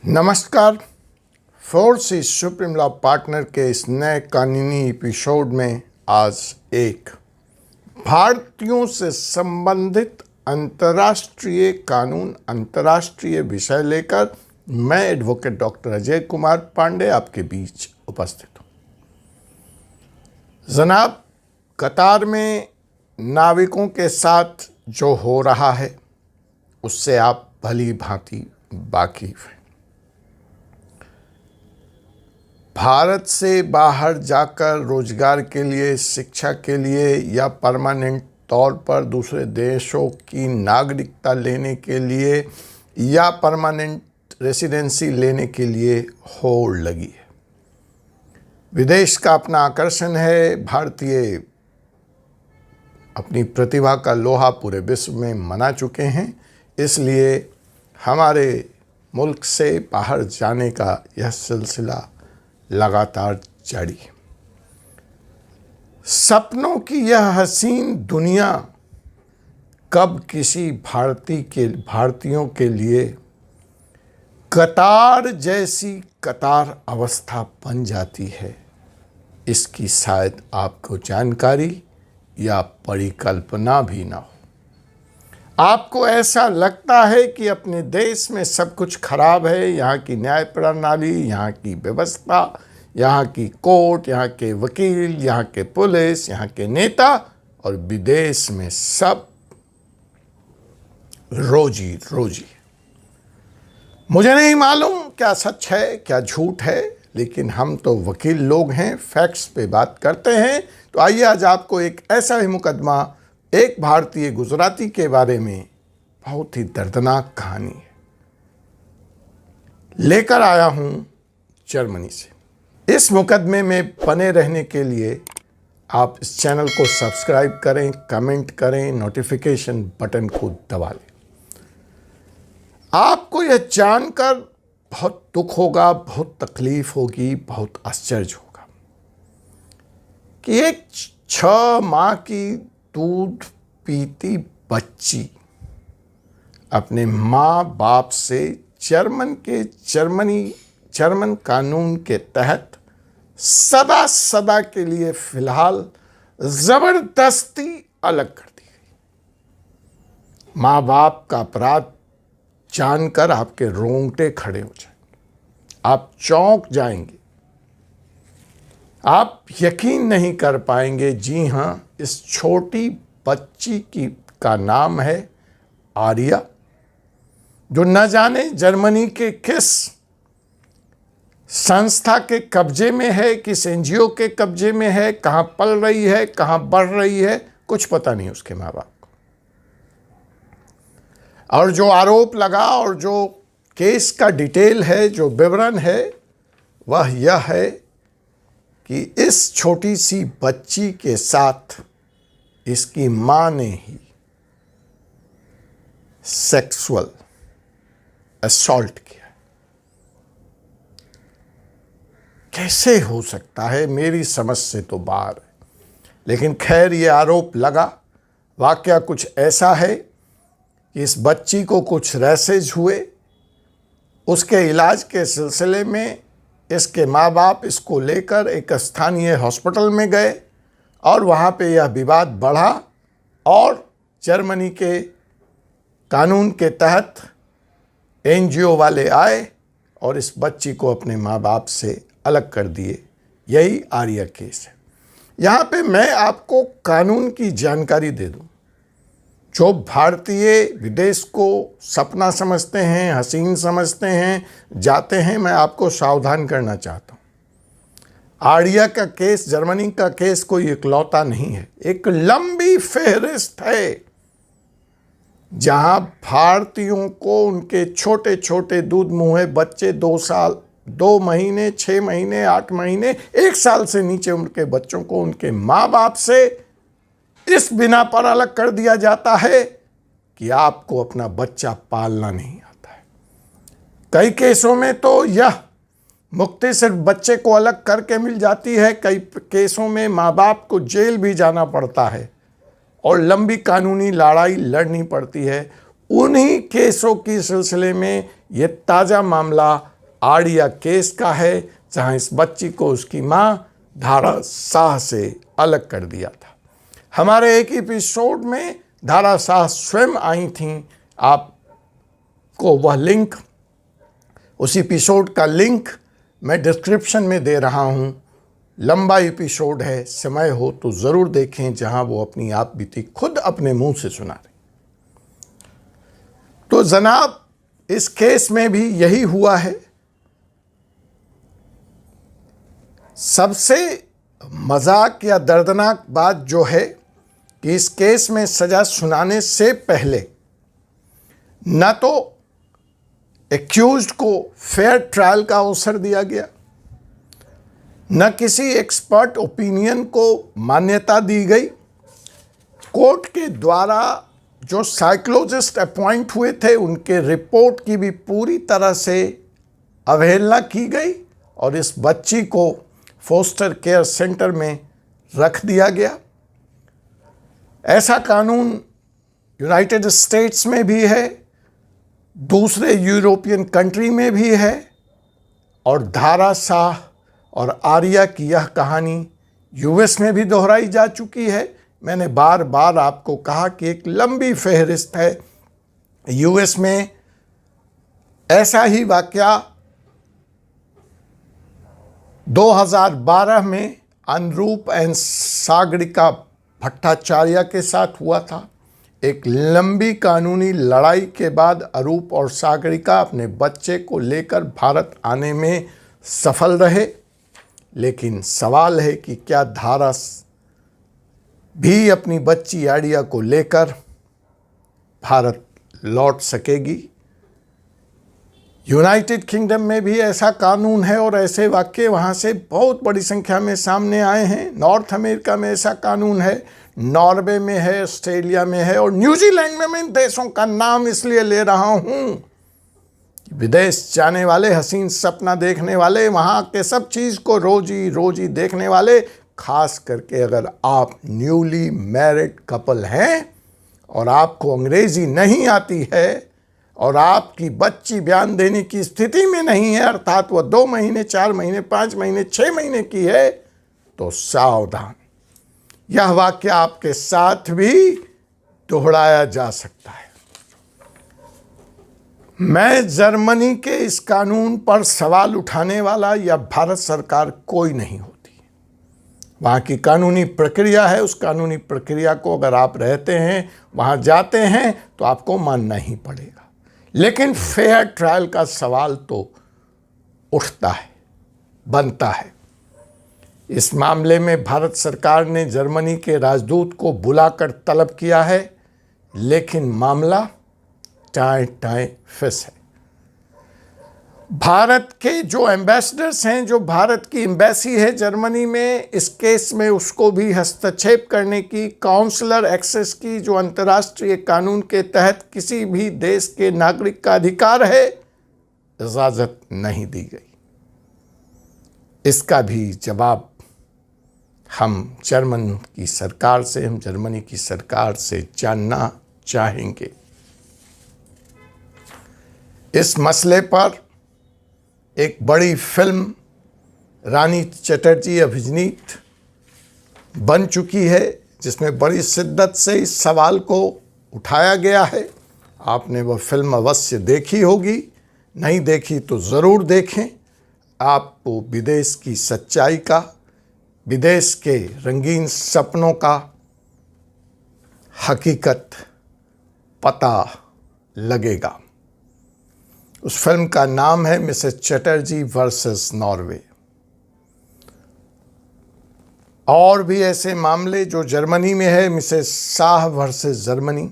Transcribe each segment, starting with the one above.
नमस्कार। Force is supreme law partner के इस नए कानूनी एपिसोड में आज एक भारतीयों से संबंधित अंतर्राष्ट्रीय कानून, अंतर्राष्ट्रीय विषय लेकर मैं एडवोकेट डॉक्टर अजय कुमार पांडे आपके बीच उपस्थित हूँ। जनाब, कतार में नाविकों के साथ जो हो रहा है उससे आप भली भांति वाकिफ हैं। भारत से बाहर जाकर रोजगार के लिए, शिक्षा के लिए या परमानेंट तौर पर दूसरे देशों की नागरिकता लेने के लिए या परमानेंट रेसिडेंसी लेने के लिए होड़ लगी है। विदेश का अपना आकर्षण है। भारतीय अपनी प्रतिभा का लोहा पूरे विश्व में मना चुके हैं, इसलिए हमारे मुल्क से बाहर जाने का यह सिलसिला लगातार जारी है। सपनों की यह हसीन दुनिया कब किसी भारतीयों के लिए कतार जैसी कतार अवस्था बन जाती है, इसकी शायद आपको जानकारी या परिकल्पना भी ना हो। आपको ऐसा लगता है कि अपने देश में सब कुछ खराब है, यहाँ की न्याय प्रणाली, यहाँ की व्यवस्था, यहाँ की कोर्ट, यहाँ के वकील, यहाँ के पुलिस, यहाँ के नेता, और विदेश में सब रोजी रोजी। मुझे नहीं मालूम क्या सच है क्या झूठ है, लेकिन हम तो वकील लोग हैं, फैक्ट्स पे बात करते हैं। तो आइए आज आपको एक ऐसा ही मुकदमा, एक भारतीय गुजराती के बारे में बहुत ही दर्दनाक कहानी है, लेकर आया हूं जर्मनी से। इस मुकदमे में बने रहने के लिए आप इस चैनल को सब्सक्राइब करें, कमेंट करें, नोटिफिकेशन बटन को दबा लें। आपको यह जानकर बहुत दुख होगा, बहुत तकलीफ होगी, बहुत आश्चर्य होगा कि एक 6 माह की दूध पीती बच्ची अपने माँ बाप से जर्मन कानून के तहत सदा के लिए फिलहाल जबरदस्ती अलग कर दी गई। माँ बाप का अपराध जानकर आपके रोंगटे खड़े हो जाएंगे, आप चौंक जाएंगे, आप यकीन नहीं कर पाएंगे। जी हाँ, इस छोटी बच्ची का नाम है आर्या, जो न जाने जर्मनी के किस संस्था के कब्जे में है, किस एनजीओ के कब्जे में है, कहाँ पल रही है, कहाँ बढ़ रही है, कुछ पता नहीं उसके माँ बाप को। और जो आरोप लगा और जो केस का डिटेल है, जो विवरण है, वह यह है कि इस छोटी सी बच्ची के साथ इसकी मां ने ही सेक्सुअल असॉल्ट किया। कैसे हो सकता है, मेरी समझ से तो बाहर है। लेकिन खैर, ये आरोप लगा। वाकया कुछ ऐसा है कि इस बच्ची को कुछ रैसेज हुए, उसके इलाज के सिलसिले में इसके माँ बाप इसको लेकर एक स्थानीय हॉस्पिटल में गए और वहाँ पे यह विवाद बढ़ा और जर्मनी के कानून के तहत एनजीओ वाले आए और इस बच्ची को अपने माँ बाप से अलग कर दिए। यही आर्या केस है। यहाँ पे मैं आपको कानून की जानकारी दे दूँ। जो भारतीय विदेश को सपना समझते हैं, हसीन समझते हैं, जाते हैं, मैं आपको सावधान करना चाहता हूँ। आर्या का केस, जर्मनी का केस कोई इकलौता नहीं है, एक लंबी फहरिस्त है जहां भारतीयों को उनके छोटे छोटे दूध मुँहे बच्चे 2 साल, 2 महीने, 6 महीने, 8 महीने, 1 साल से नीचे उम्र के बच्चों को उनके माँ बाप से इस बिना पर अलग कर दिया जाता है कि आपको अपना बच्चा पालना नहीं आता है। कई केसों में तो यह मुक्ति सिर्फ बच्चे को अलग करके मिल जाती है, कई केसों में माँ बाप को जेल भी जाना पड़ता है और लंबी कानूनी लड़ाई लड़नी पड़ती है। उन्हीं केसों की सिलसिले में ये ताज़ा मामला आड़िया केस का है, जहां इस बच्ची को उसकी मां धारा शाह से अलग कर दिया था। हमारे एक एपिसोड में धारा शाह स्वयं आई थीं। आपको वह लिंक, उस एपिसोड का लिंक मैं डिस्क्रिप्शन में दे रहा हूं। लंबा एपिसोड है, समय हो तो जरूर देखें, जहां वो अपनी आप बीती खुद अपने मुंह से सुना रहे। तो जनाब, इस केस में भी यही हुआ है। सबसे मजाक या दर्दनाक बात जो है कि इस केस में सजा सुनाने से पहले न तो एक्यूज्ड को फेयर ट्रायल का अवसर दिया गया, न किसी एक्सपर्ट ओपिनियन को मान्यता दी गई। कोर्ट के द्वारा जो साइकोलॉजिस्ट अपॉइंट हुए थे, उनके रिपोर्ट की भी पूरी तरह से अवहेलना की गई और इस बच्ची को फोस्टर केयर सेंटर में रख दिया गया। ऐसा कानून यूनाइटेड स्टेट्स में भी है, दूसरे यूरोपियन कंट्री में भी है, और धारा शाह और आर्या की यह कहानी यूएस में भी दोहराई जा चुकी है। मैंने बार बार आपको कहा कि एक लंबी फहरिस्त है। यूएस में ऐसा ही वाकया 2012 में अनुरूप एंड सागरिका भट्टाचार्य के साथ हुआ था। एक लंबी कानूनी लड़ाई के बाद अरूप और सागरिका अपने बच्चे को लेकर भारत आने में सफल रहे, लेकिन सवाल है कि क्या धारा भी अपनी बच्ची आड़िया को लेकर भारत लौट सकेगी। यूनाइटेड किंगडम में भी ऐसा कानून है और ऐसे वाक्य वहाँ से बहुत बड़ी संख्या में सामने आए हैं। नॉर्थ अमेरिका में ऐसा कानून है, नॉर्वे में है, ऑस्ट्रेलिया में है और न्यूजीलैंड में। मैं इन देशों का नाम इसलिए ले रहा हूँ, विदेश जाने वाले, हसीन सपना देखने वाले, वहाँ के सब चीज़ को रोजी रोजी देखने वाले, खास करके अगर आप न्यूली मैरिड कपल हैं और आपको अंग्रेज़ी नहीं आती है और आपकी बच्ची बयान देने की स्थिति में नहीं है, अर्थात वह 2 महीने, 4 महीने, 5 महीने, 6 महीने की है, तो सावधान। यह वाक्य आपके साथ भी दोहराया जा सकता है। मैं जर्मनी के इस कानून पर सवाल उठाने वाला या भारत सरकार कोई नहीं होती। वहाँ की कानूनी प्रक्रिया है, उस कानूनी प्रक्रिया को अगर आप रहते हैं, वहाँ जाते हैं, तो आपको मानना ही पड़ेगा। लेकिन फेयर ट्रायल का सवाल तो उठता है, बनता है। इस मामले में भारत सरकार ने जर्मनी के राजदूत को बुलाकर तलब किया है, लेकिन मामला टाए टाए फिस है। भारत के जो एम्बेसडर्स हैं, जो भारत की एम्बेसी है जर्मनी में, इस केस में उसको भी हस्तक्षेप करने की, काउंसलर एक्सेस की, जो अंतर्राष्ट्रीय कानून के तहत किसी भी देश के नागरिक का अधिकार है, इजाज़त नहीं दी गई। इसका भी जवाब हम जर्मनी की सरकार से जानना चाहेंगे। इस मसले पर एक बड़ी फिल्म रानी चटर्जी अभिनीत बन चुकी है, जिसमें बड़ी शिद्दत से इस सवाल को उठाया गया है। आपने वह फिल्म अवश्य देखी होगी, नहीं देखी तो ज़रूर देखें। आपको विदेश की सच्चाई का, विदेश के रंगीन सपनों का हकीकत पता लगेगा। उस फिल्म का नाम है मिसेस चटर्जी वर्सेस नॉर्वे। और भी ऐसे मामले जो जर्मनी में है, मिसेस शाह वर्सेस जर्मनी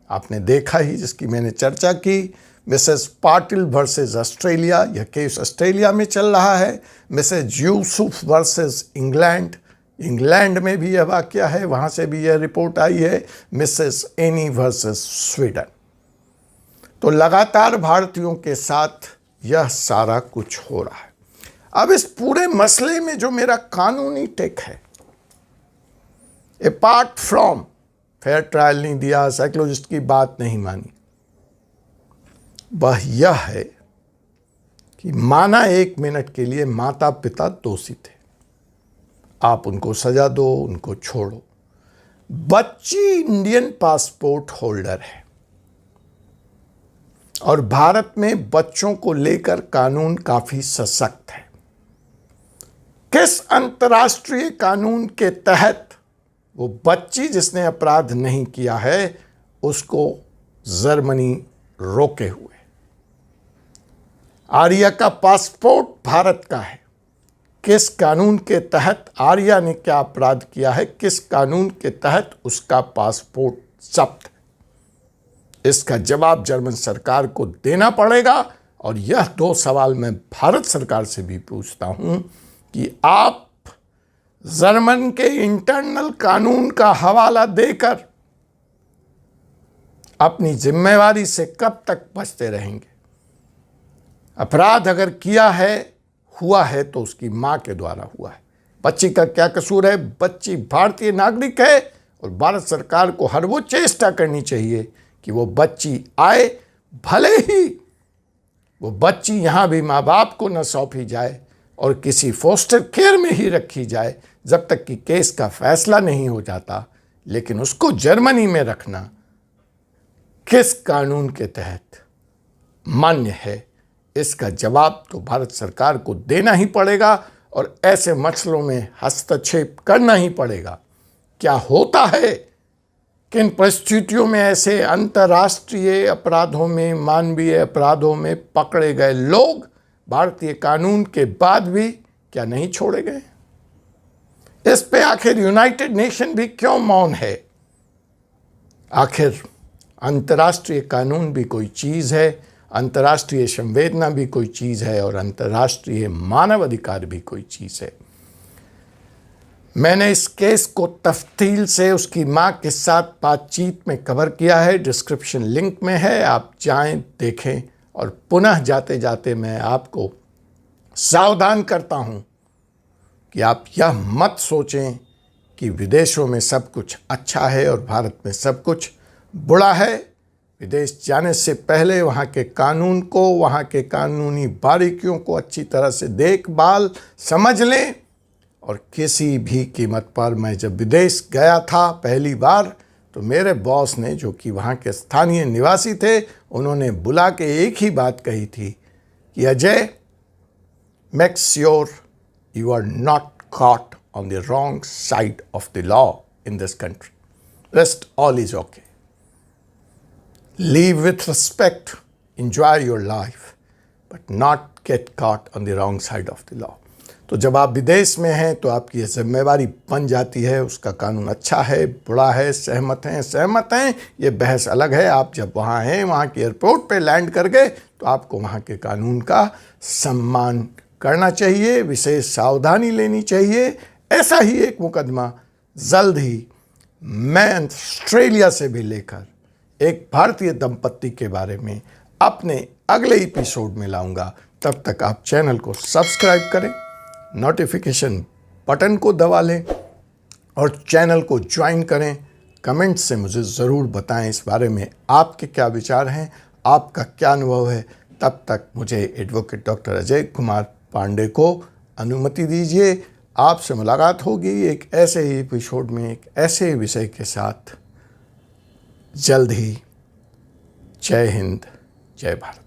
आपने देखा ही, जिसकी मैंने चर्चा की। मिसेस पाटिल वर्सेस ऑस्ट्रेलिया, यह केस ऑस्ट्रेलिया में चल रहा है। मिसेस यूसुफ वर्सेस इंग्लैंड में भी यह वाकया है, वहाँ से भी यह रिपोर्ट आई है। Mrs any versus Sweden. तो लगातार भारतीयों के साथ यह सारा कुछ हो रहा है। अब इस पूरे मसले में जो मेरा कानूनी टेक है, अपार्ट फ्रॉम फेयर ट्रायल नहीं दिया, साइकोलॉजिस्ट की बात नहीं मानी, वह यह है कि माना 1 मिनट के लिए माता पिता दोषी थे, आप उनको सजा दो, उनको छोड़ो। बच्ची इंडियन पासपोर्ट होल्डर है और भारत में बच्चों को लेकर कानून काफी सशक्त है। किस अंतर्राष्ट्रीय कानून के तहत वो बच्ची जिसने अपराध नहीं किया है उसको जर्मनी रोके हुए? आर्या का पासपोर्ट भारत का है। किस कानून के तहत आर्या ने क्या अपराध किया है? किस कानून के तहत उसका पासपोर्ट जब्त है? इसका जवाब जर्मन सरकार को देना पड़ेगा। और यह 2 सवाल मैं भारत सरकार से भी पूछता हूं कि आप जर्मन के इंटरनल कानून का हवाला देकर अपनी जिम्मेवारी से कब तक बचते रहेंगे? अपराध अगर किया है, हुआ है तो उसकी मां के द्वारा हुआ है। बच्ची का क्या कसूर है? बच्ची भारतीय नागरिक है और भारत सरकार को हर वो चेष्टा करनी चाहिए कि वो बच्ची आए, भले ही वो बच्ची यहां भी माँ बाप को न सौंपी जाए और किसी फोस्टर केयर में ही रखी जाए जब तक कि केस का फैसला नहीं हो जाता, लेकिन उसको जर्मनी में रखना किस कानून के तहत मान्य है? इसका जवाब तो भारत सरकार को देना ही पड़ेगा और ऐसे मसलों में हस्तक्षेप करना ही पड़ेगा। क्या होता है, किन परिस्थितियों में ऐसे अंतर्राष्ट्रीय अपराधों में, मानवीय अपराधों में पकड़े गए लोग भारतीय कानून के बाद भी क्या नहीं छोड़े गए? इस पे आखिर यूनाइटेड नेशन भी क्यों मौन है? आखिर अंतर्राष्ट्रीय कानून भी कोई चीज़ है, अंतर्राष्ट्रीय संवेदना भी कोई चीज़ है और अंतर्राष्ट्रीय मानव अधिकार भी कोई चीज़ है। मैंने इस केस को तफसील से उसकी मां के साथ बातचीत में कवर किया है, डिस्क्रिप्शन लिंक में है, आप जाएं देखें। और पुनः जाते जाते मैं आपको सावधान करता हूं कि आप यह मत सोचें कि विदेशों में सब कुछ अच्छा है और भारत में सब कुछ बुरा है। विदेश जाने से पहले वहाँ के कानून को, वहाँ के कानूनी बारीकियों को अच्छी तरह से देखभाल समझ लें। और किसी भी कीमत पर, मैं जब विदेश गया था पहली बार तो मेरे बॉस ने, जो कि वहाँ के स्थानीय निवासी थे, उन्होंने बुला के एक ही बात कही थी कि Ajay, make sure you are not caught on the wrong side of the law in this country. Rest all is okay. Live with respect, enjoy your life, but not get caught on the wrong side of the law. तो जब आप विदेश में हैं तो आपकी ये जिम्मेवारी बन जाती है। उसका कानून अच्छा है, बुरा है, सहमत हैं, ये बहस अलग है। आप जब वहाँ हैं, वहाँ के एयरपोर्ट पे लैंड कर गए तो आपको वहाँ के कानून का सम्मान करना चाहिए, विशेष सावधानी लेनी चाहिए। ऐसा ही एक मुकदमा जल्द ही मैं ऑस्ट्रेलिया से भी लेकर एक भारतीय दंपत्ति के बारे में अपने अगले एपिसोड में लाऊंगा। तब तक आप चैनल को सब्सक्राइब करें, नोटिफिकेशन बटन को दबा लें और चैनल को ज्वाइन करें। कमेंट से मुझे ज़रूर बताएं इस बारे में आपके क्या विचार हैं, आपका क्या अनुभव है। तब तक मुझे एडवोकेट डॉक्टर अजय कुमार पांडे को अनुमति दीजिए। आपसे मुलाकात होगी एक ऐसे ही एपिसोड में, एक ऐसे विषय के साथ जल्द ही। जय हिंद, जय भारत।